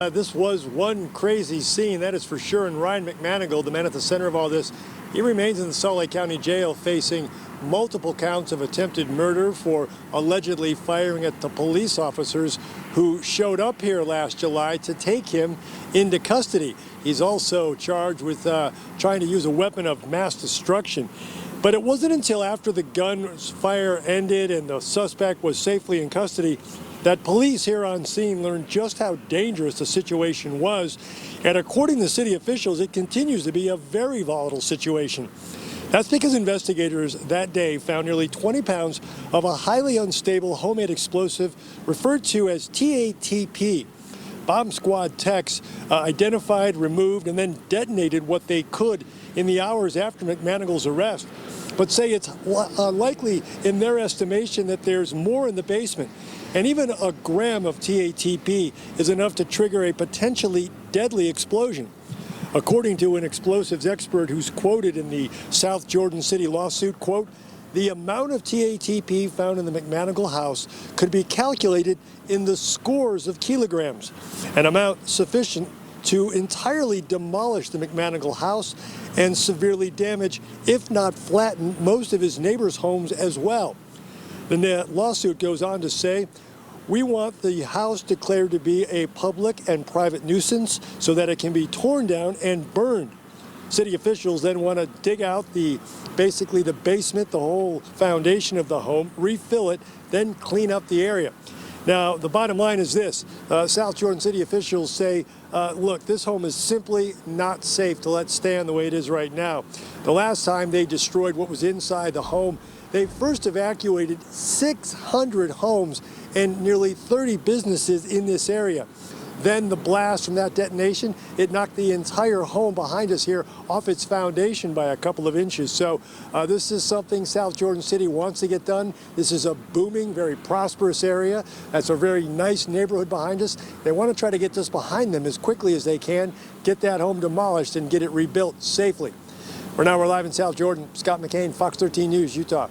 This was one crazy scene, that is for sure, and Ryan McManigal, the man at the center of all this, he remains in the Salt Lake County Jail facing multiple counts of attempted murder for allegedly firing at the police officers who showed up here last July to take him into custody. He's also charged with trying to use a weapon of mass destruction. But it wasn't until after the gunfire ended and the suspect was safely in custody that police here on scene learned just how dangerous the situation was. And according to city officials, it continues to be a very volatile situation. That's because investigators that day found nearly 20 pounds of a highly unstable homemade explosive referred to as TATP. Bomb squad techs identified, removed, and then detonated what they could in the hours after McManigal's arrest, but say it's likely in their estimation that there's more in the basement. And even a gram of TATP is enough to trigger a potentially deadly explosion. According to an explosives expert who's quoted in the South Jordan City lawsuit, quote, "The amount of TATP found in the McManigal house could be calculated in the scores of kilograms, an amount sufficient to entirely demolish the McManigal house and severely damage, if not flatten, most of his neighbors' homes as well." The lawsuit goes on to say, "We want the house declared to be a public and private nuisance so that it can be torn down and burned." City officials then want to dig out basically the basement, the whole foundation of the home, refill it, then clean up the area. Now, the bottom line is this. South Jordan City officials say, look, this home is simply not safe to let stand the way it is right now. The last time they destroyed what was inside the home, they first evacuated 600 homes and nearly 30 businesses in this area. Then the blast from that detonation, it knocked the entire home behind us here off its foundation by a couple of inches. So this is something South Jordan City wants to get done. This is a booming, very prosperous area. That's a very nice neighborhood behind us. They want to try to get this behind them as quickly as they can, get that home demolished and get it rebuilt safely. We're live in South Jordan. Scott McCain, Fox 13 News, Utah.